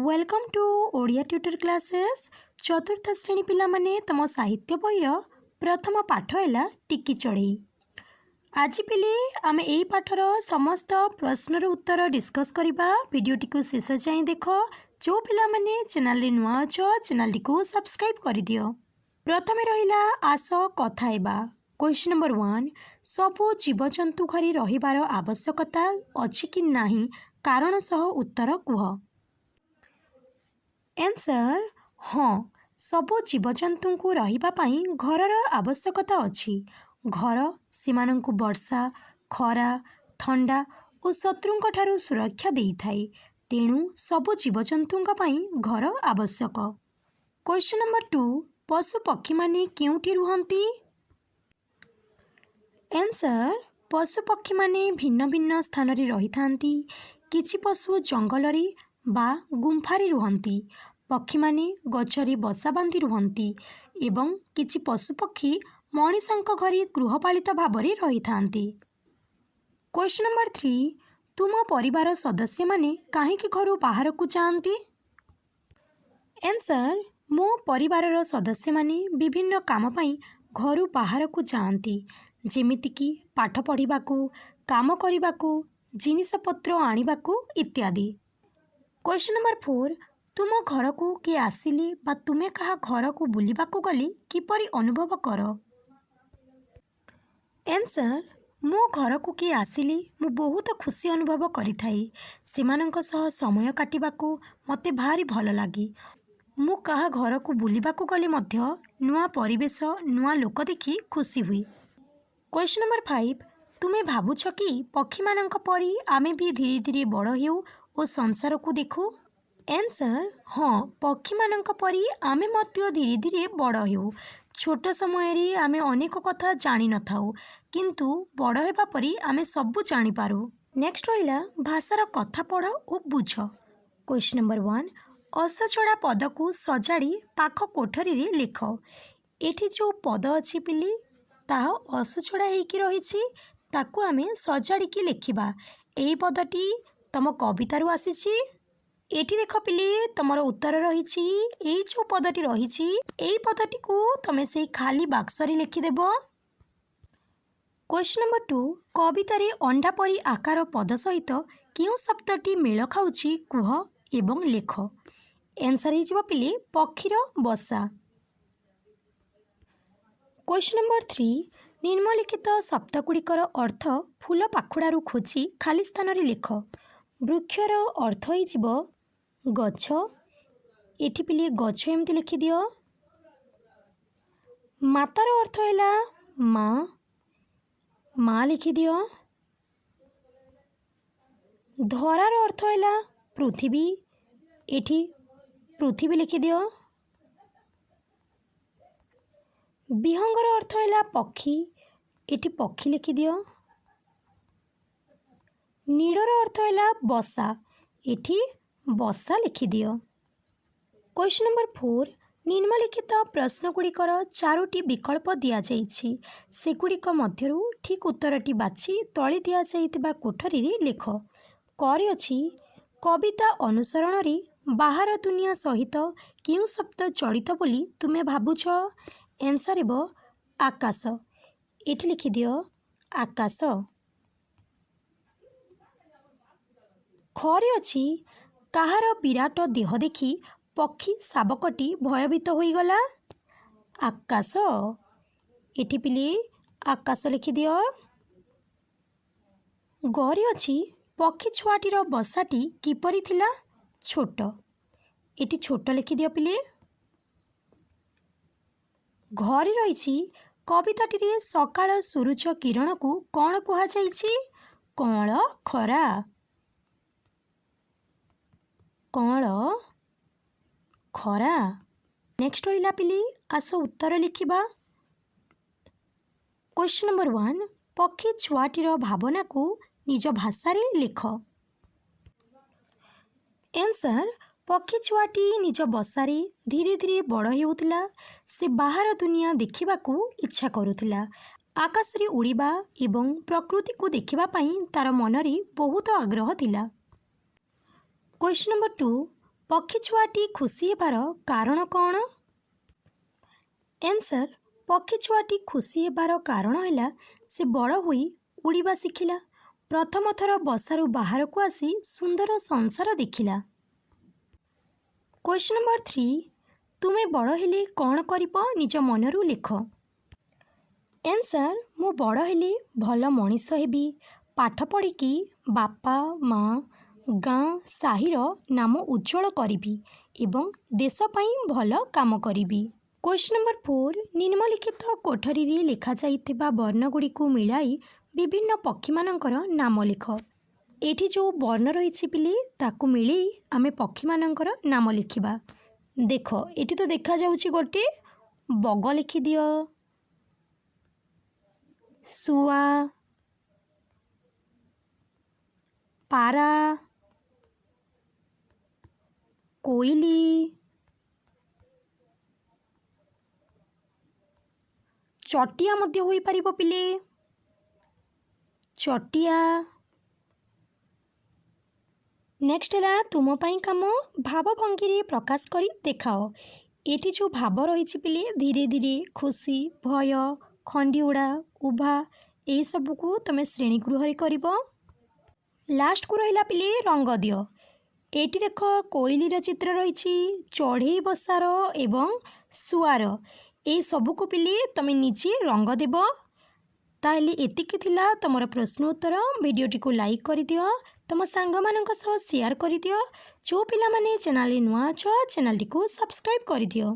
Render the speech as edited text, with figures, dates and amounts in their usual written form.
Welcome to Odia tutor classes चतुर्थ श्रेणी पिला माने तम साहित्य बहीर प्रथम पाठ है टिकी चढ़ई। आज पिले आम यही पाठर समस्त प्रश्नर उत्तर डिस्कस करवा। वीडियोटी को शेष जाए देख। जो पिला माने चैनल रे नुआ अछ चैनल को सब्सक्राइब कर दियो। प्रथमे रहिला आस कथा हेबा। क्वेश्चन नंबर 1 सबु जीवजंतु घरे रहिबार आवश्यकता अछि कि नाही कारण सह उत्तर कुह। आंसर हाँ सबु जीवजंतु को रहिबा पई घरर आवश्यकता अछि। घर सेमानंकु वर्षा खरा ठंडा और शत्रुंक ठारू सुरक्षा देई थाए। तेणु सबु जीवजंतुंक पई घर आवश्यक। क्वेश्चन नंबर 2 पशु पक्षी माने केउठी रुहंती। आंसर पशु पक्षी माने भिन्न भिन्न स्थान रे रही थांती। किछि पशु जंगल रे बा गुंफारे रुहंती। पक्षी माने गछरे बसा बांधी रुहंती एवं किछि पशु पक्षी मणिषंक घरे गृहपालित भाबरे रही थांती। क्वेश्चन नंबर 3 तुम परिवार सदस्य माने काहेकि घरु बाहर को जांती। आंसर मो परिवारर सदस्य माने विभिन्न काम पई घरु बाहर को जांती। जेमितिकी पाठ पढ़िबाकू काम करिबाकू जिनिसपत्र आनिबाकू इत्यादि। क्वेश्चन नंबर 4 तुम घर को किए आसिले बा तुमे कहा घर को बुलिबाकू गले किपरि अनुभव कर। आंसर मो घर को किए आसिले मु बहुत खुशी अनुभव करिथाई। सेमानंक सह समय काटिबाकू मते भारी भल लागी। मु कहा घर को बुलिबाकू गले मध्य नुआ परिवेश नुआ लोक देखि खुशी हुई। क्वेश्चन नंबर 5 तुमे भाबुछ कि पक्षी मानंक परी आमे भी धीरे धीरे बड़ हेउ और संसार को देखू। आंसर हाँ पक्षी मानंक परी आमे मध्य धीरे धीरे बड़ हेउ। छोट समय रे आमे अनेक कथा जानि न थाउ किंतु बड़ हेबा परी आमे सब जानि पारू। नेक्स्ट रहिला भाषार कथा पढ़ और बुझ। क्वेश्चन नंबर 1 असछड़ा पद को सजाड़ी पाख कोठरी रे लिख। एठी जो पद अछि पिली ताहा असछड़ा हेकी रहिछि ताकू आमे सजाड़ी की लिखिबा। एही पदटी तम कवितारू आसीछि। एठी देख पिली तमर उत्तर रहिछि। एही जो पदटी रहिछि एही पदटी को तमे सेही खाली बाक्स रे लिखि देबो। क्वेश्चन नंबर 2 कविता रे अंडा परी आकार पद सहित केउ शब्दटी मेल खाउछि कुह एवं लेख। आंसर हे जिवो पिली पक्षीर बसा। क्वेश्चन नंबर 3 निम्नलिखित शब्दगुड़िकर अर्थ फूल पाखुड़ारू खोजी खाली स्थान रे लिख। वृक्षर अर्थ हो गछ। एठी पिले गछ एमती लिखि दियो। मातार अर्थ है माँ माँ लिखि दियो। धरार अर्थ है पृथ्वी। एठी पृथ्वी लिखि दियो। विहंगर अर्थ है पक्षी। एटी पक्षी लिखि दियो। नीड़र अर्थ है बसा। एटी बसा लिखि दियो। क्वेश्चन नंबर 4 निम्नलिखित प्रश्नगुड़िकर 4टी विकल्प दिया जाइछि। सेगुड़िक मध्यरु ठीक उत्तरटी बाछि तळे दिया जाइतिबा कोठरी रे लिख। करे अछि कविता अनुसरण रे बाहर दुनिया सहित केउ शब्द जड़ित बोली तुमे भाबुछ। आंसर हेबो आकाश। एठी लिखि दियो आकाश। खरे अछि काहार विराट देह देखि पक्षी शावकटी भयभीत होई गला। आकाश। एठी पिली आकाश लिखि दियो। गरे अछि पक्षी छुआटीर बसाटी किपरि थिला छोट। एठी छोट लिखि दियो पिली। घरे रही कविताटी रे सकाळ सूरज किरण को कौन कुहा जाइछि कौन खरा। कौन खरा। नेक्स्ट रहिला पिली आस उत्तर लिखिबा। क्वेश्चन नंबर 1 पक्षी छुआटीर भावना को निज भाषा रे लिख। आंसर पक्षी छुआटी निज बसारे धीरे धीरे बड़ हेउथिला। से बाहर दुनिया देखिबाकू इच्छा करुथिला। आकाश रे उड़ीबा एवं प्रकृति को देखिबा पई तार मनरे बहुत आग्रह थिला। क्वेश्चन नंबर 2 ପକ୍ଷୀ ଛୁଆଟି ଖୁସି ହେବାର କାରଣ କ'ଣ? ଆନ୍ସର୍, ପକ୍ଷୀ ଛୁଆଟି ଖୁସି ହେବାର କାରଣ ହେଲା ସେ ବଡ଼ ହୋଇ ଉଡ଼ିବା ଶିଖିଲା। ପ୍ରଥମ ଥର ବସାରୁ ବାହାରକୁ ଆସି ସୁନ୍ଦର ସଂସାର ଦେଖିଲା। କ୍ୱେଶ୍ଚନ୍ ନମ୍ବର 3, ତୁମେ ବଡ଼ ହେଲେ କ'ଣ କରିବ ନିଜ ମନରୁ ଲେଖ। ଆନ୍ସର୍, ମୁଁ ବଡ଼ ହେଲେ ଭଲ ମଣିଷ ହେବି। ପାଠ ପଢ଼ିକି ବାପା ମା ଗାଁ ସାହିର ନାମ ଉଜ୍ଜ୍ୱଳ କରିବି ଏବଂ ଦେଶ ପାଇଁ ଭଲ କାମ କରିବି। କ୍ୱେଶ୍ଚନ୍ ନମ୍ବର 4, ନିମ୍ନଲିଖିତ କୋଠରୀରେ ଲେଖାଯାଇଥିବା ବର୍ଣ୍ଣଗୁଡ଼ିକୁ ମିଳାଇ ବିଭିନ୍ନ ପକ୍ଷୀମାନଙ୍କର ନାମ ଲେଖ। ଏଠି ଯେଉଁ ବର୍ଣ୍ଣ ରହିଛି ପିଲେ ତାକୁ ମିଳେଇ ଆମେ ପକ୍ଷୀମାନଙ୍କର ନାମ ଲେଖିବା। ଦେଖ, ଏଠି ତ ଦେଖାଯାଉଛି ଗୋଟେ ବଗ ଲେଖିଦିଅ, ଶୁଆ, ପାରା, କୋଇଲି, ଚଟିଆ ମଧ୍ୟ ହୋଇପାରିବ ପିଲେ, ଚଟିଆ। ନେକ୍ସଟ ହେଲା ତୁମ ପାଇଁ କାମ, ଭାବ ଭଙ୍ଗୀରେ ପ୍ରକାଶ କରି ଦେଖାଅ। ଏଠି ଯେଉଁ ଭାବ ରହିଛି ପିଲେ ଧୀରେ ଧୀରେ, ଖୁସି, ଭୟ, ଖଣ୍ଡିଉଡ଼ା, ଉଭା ଏହିସବୁକୁ ତୁମେ ଶ୍ରେଣୀଗୃହରେ କରିବ। ଲାଷ୍ଟକୁ ରହିଲା ପିଲେ ରଙ୍ଗ ଦିଅ। ଏଠି ଦେଖ କୋଇଲିର ଚିତ୍ର ରହିଛି, ଚଢ଼େଇ ବସାର ଏବଂ ଶୁଆର। ଏସବୁକୁ ପିଲେ ତୁମେ ନିଜେ ରଙ୍ଗ ଦେବ। ତାହେଲେ ଏତିକି ଥିଲା ତୁମର ପ୍ରଶ୍ନ ଉତ୍ତର। ଭିଡ଼ିଓଟିକୁ ଲାଇକ୍ କରିଦିଅ, ତୁମ ସାଙ୍ଗମାନଙ୍କ ସହ ସେୟାର କରିଦିଅ। ଯେଉଁ ପିଲାମାନେ ଚ୍ୟାନେଲରେ ନୂଆ ଅଛ ଚ୍ୟାନେଲଟିକୁ ସବସ୍କ୍ରାଇବ୍ କରିଦିଅ।